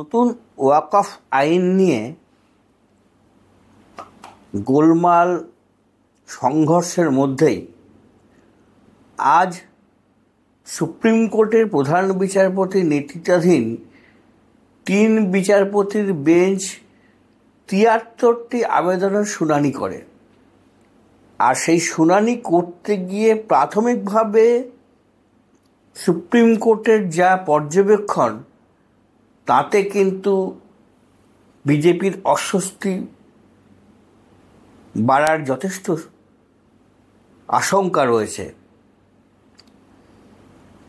নতুন ওয়াকফ আইন নিয়ে গোলমাল সংঘর্ষের মধ্যেই আজ সুপ্রিম কোর্টের প্রধান বিচারপতি নেতৃত্বাধীন 3 বিচারপতির বেঞ্চ 73টি আবেদনের শুনানি করে। আর সেই শুনানি করতে গিয়ে প্রাথমিকভাবে সুপ্রিম কোর্টের যা পর্যবেক্ষণ তাতে কিন্তু বিজেপির অস্বস্তি বাড়ার যথেষ্ট আশঙ্কা রয়েছে।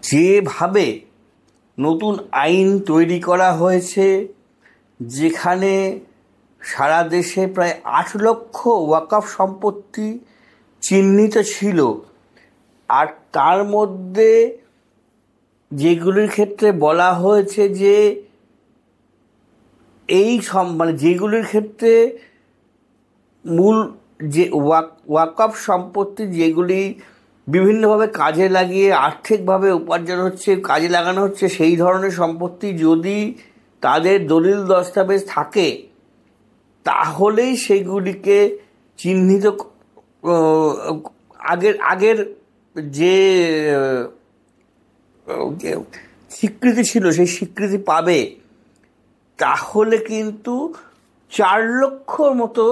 যেভাবে নতুন আইন তৈরি করা হয়েছে, যেখানে সারা দেশে প্রায় 8 লক্ষ ওয়াকফ সম্পত্তি চিহ্নিত ছিল, আর তার মধ্যে যেগুলির ক্ষেত্রে বলা হয়েছে যে যেগুলির ক্ষেত্রে মূল যে ওয়াকফ সম্পত্তি যেগুলি বিভিন্নভাবে কাজে লাগিয়ে আর্থিকভাবে উপার্জন হচ্ছে, কাজে লাগানো হচ্ছে, সেই ধরনের সম্পত্তি যদি তাদের দলিল দস্তাবেজ থাকে তাহলেই সেইগুলিকে চিহ্নিত আগের যে স্বীকৃতি ছিল সেই স্বীকৃতি পাবে। তাহলে কিন্তু 4 লক্ষর মতো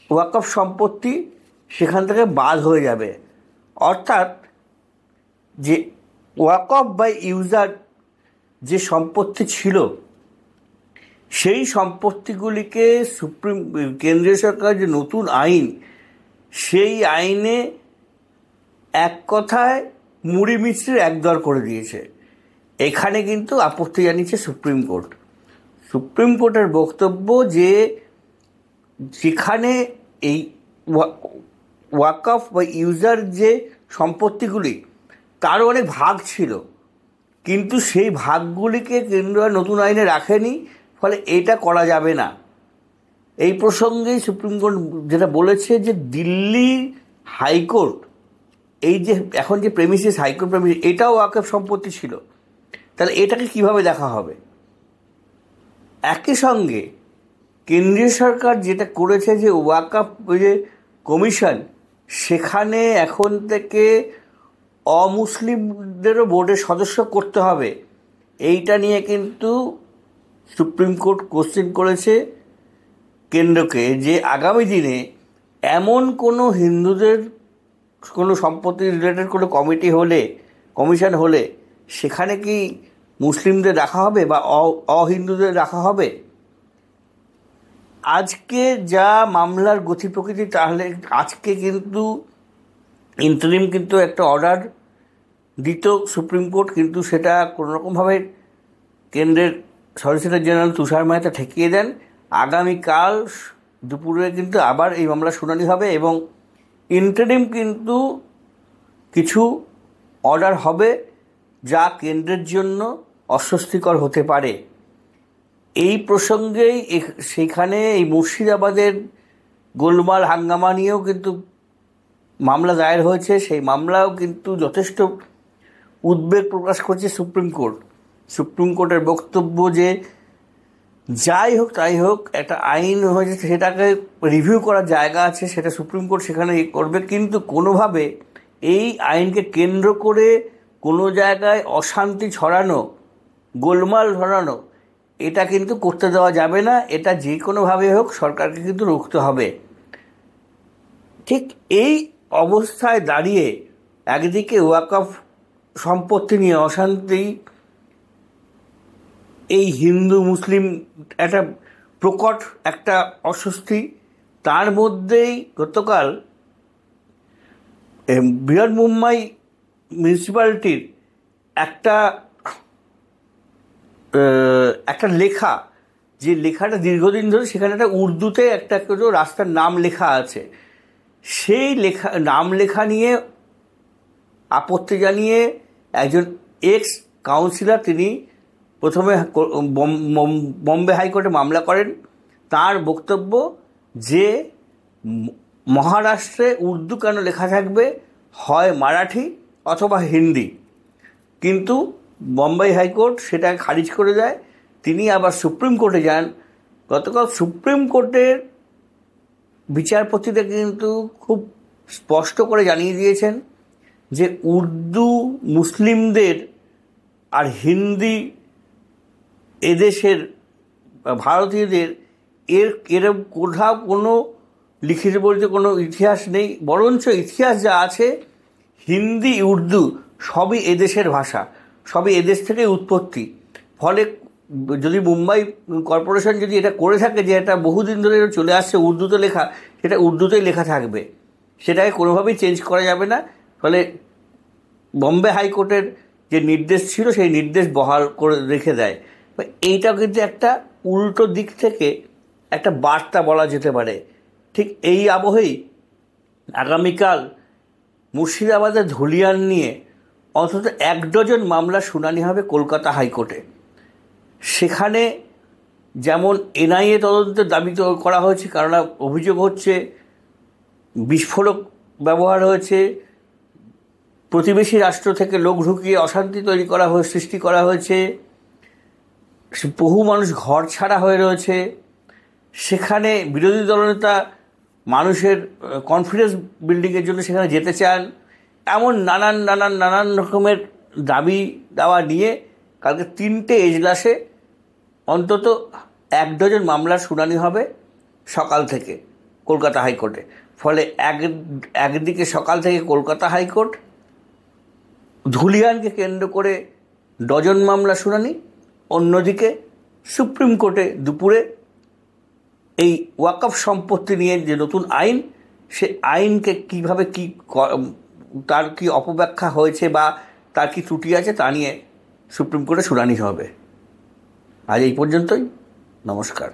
ওয়াকফ সম্পত্তি সেখান থেকে বাদ হয়ে যাবে। অর্থাৎ যে ওয়াকফ বাই ইউজার যে সম্পত্তি ছিল সেই সম্পত্তিগুলিকে কেন্দ্রীয় সরকার যে নতুন আইন, সেই আইনে এক কথায় মুড়ি মিষ্টির একদর করে দিয়েছে। এখানে কিন্তু আপত্তি জানিয়েছে সুপ্রিম কোর্ট। সুপ্রিম কোর্টের বক্তব্য যে যেখানে এই ওয়াকফ বা ইউজার যে সম্পত্তিগুলি তারও অনেক ভাগ ছিল, কিন্তু সেই ভাগগুলিকে কেন্দ্র নতুন আইনে রাখেনি, ফলে এটা করা যাবে না। এই প্রসঙ্গেই সুপ্রিম কোর্ট যেটা বলেছে যে দিল্লি হাইকোর্ট এই যে এখন যে প্রেমিসিস হাইকোর্ট প্রেমিসিস এটাও ওয়াকফ সম্পত্তি ছিল, তাহলে এটাকে কিভাবে দেখা হবে? একই সঙ্গে কেন্দ্রীয় সরকার যেটা করেছে যে ওয়াকফ যে কমিশন, সেখানে এখন থেকে অমুসলিমদেরও বোর্ডের সদস্য করতে হবে, এইটা নিয়ে কিন্তু সুপ্রিম কোর্ট কোশ্চেন করেছে কেন্দ্রকে যে আগামী দিনে এমন কোনো হিন্দুদের কোনো সম্পত্তি রিলেটেড কোনো কমিশন হলে সেখানে কি মুসলিমদের রাখা হবে বা অহিন্দুদের রাখা হবে? আজকে যা মামলার গতি প্রকৃতি, তাহলে আজকে কিন্তু ইন্টারিম কিন্তু একটা অর্ডার দিত সুপ্রিম কোর্ট, কিন্তু সেটা কোনোরকমভাবে কেন্দ্রের সলিসিটর জেনারেল তুষার মেহতা ঠেকিয়ে দেন। আগামীকাল দুপুরে কিন্তু আবার এই মামলা শুনানি হবে এবং ইন্টারিম কিন্তু কিছু অর্ডার হবে যা কেন্দ্রের জন্য অস্বস্তিকর হতে পারে। এই প্রসঙ্গেই সেখানে এই মুর্শিদাবাদের গোলমাল হাঙ্গামা নিয়েও কিন্তু মামলা দায়ের হয়েছে। সেই মামলাও কিন্তু যথেষ্ট উদ্বেগ প্রকাশ করছে সুপ্রিম কোর্ট। সুপ্রিম কোর্টের বক্তব্য যে যাই হোক তাই হোক, একটা আইন হয়েছে, সেটাকে রিভিউ করার জায়গা আছে, সেটা সুপ্রিম কোর্ট সেখানে করবে, কিন্তু কোনোভাবে এই আইনকে কেন্দ্র করে কোনো জায়গায় অশান্তি ছড়ানো, গোলমাল ছড়ানো, এটা কিন্তু করতে দেওয়া যাবে না। এটা যে কোনোভাবে হোক সরকারকে কিন্তু রুখতে হবে। ঠিক এই অবস্থায় দাঁড়িয়ে একদিকে ওয়াকফ সম্পত্তি নিয়ে অশান্তি, এই হিন্দু মুসলিম একটা প্রকট একটা অস্বস্তি, তার মধ্যেই গতকাল বৃহৎ মুম্বাই মিউনিসিপ্যালিটির একটা লেখা, যে লেখাটা দীর্ঘদিন ধরে সেখানে একটা উর্দুতে একটা রাস্তার নাম লেখা আছে, সেই নাম লেখা নিয়ে আপত্তি জানিয়ে একজন এক্স কাউন্সিলর তিনি প্রথমে বম্বে হাইকোর্টে মামলা করেন। তার বক্তব্য যে মহারাষ্ট্রে উর্দু কেন লেখা থাকবে, হয় মারাঠি অথবা হিন্দি, কিন্তু বম্বে হাইকোর্ট সেটা খারিজ করে দেয়। তিনি আবার সুপ্রিম কোর্টে যান। গতকাল সুপ্রিম কোর্টের বিচারপতিরা কিন্তু খুব স্পষ্ট করে জানিয়ে দিয়েছেন যে উর্দু মুসলিমদের আর হিন্দি এদেশের ভারতীয়দের এরকম কোথাও কোনো লিখিত বলতে কোনো ইতিহাস নেই, বরঞ্চ ইতিহাস যা আছে হিন্দি উর্দু সবই এদেশের ভাষা, সবই এদেশ থেকে উৎপত্তি। ফলে যদি মুম্বাই কর্পোরেশন যদি এটা করে থাকে যে এটা বহুদিন ধরে চলে আসছে উর্দুতে লেখা, সেটা উর্দুতেই লেখা থাকবে, সেটাকে কোনোভাবেই চেঞ্জ করা যাবে না। ফলে বম্বে হাইকোর্টের যে নির্দেশ ছিল সেই নির্দেশ বহাল করে রেখে দেয়। এইটাও কিন্তু একটা উল্টো দিক থেকে একটা বার্তা বলা যেতে পারে। ঠিক এই আবহেই আগামীকাল মুর্শিদাবাদের ধুলিয়ান নিয়ে অন্তত 1 ডজন মামলা শুনানি হবে কলকাতা হাইকোর্টে। সেখানে যেমন এনআইএ তদন্তের দাবি করা হয়েছে, কারণ অভিযোগ হচ্ছে বিস্ফোরক ব্যবহার হয়েছে, প্রতিবেশী রাষ্ট্র থেকে লোক ঢুকিয়ে অশান্তি তৈরি করা সৃষ্টি করা হয়েছে, বহু মানুষ ঘর ছাড়া হয়ে রয়েছে, সেখানে বিরোধী দলনেতা মানুষের কনফিডেন্স বিল্ডিংয়ের জন্য সেখানে যেতে চান, এমন নানান রকমের দাবি দাওয়া নিয়ে কালকে 3টে এজলাসে অন্তত 1 ডজন মামলার শুনানি হবে সকাল থেকে কলকাতা হাইকোর্টে। ফলে একদিকে সকাল থেকে কলকাতা হাইকোর্ট, ধুলিয়ানকে কেন্দ্র করে ডজন মামলা শুনানি, অন্যদিকে সুপ্রিম কোর্টে দুপুরে এই ওয়াকফ সম্পত্তি নিয়ে যে নতুন আইন, সে আইনকে কীভাবে তার কি অপব্যাখ্যা হয়েছে বা তার কি ত্রুটি আছে তা নিয়ে সুপ্রিম কোর্টে শুনানি হবে। আজ এই পর্যন্তই, নমস্কার।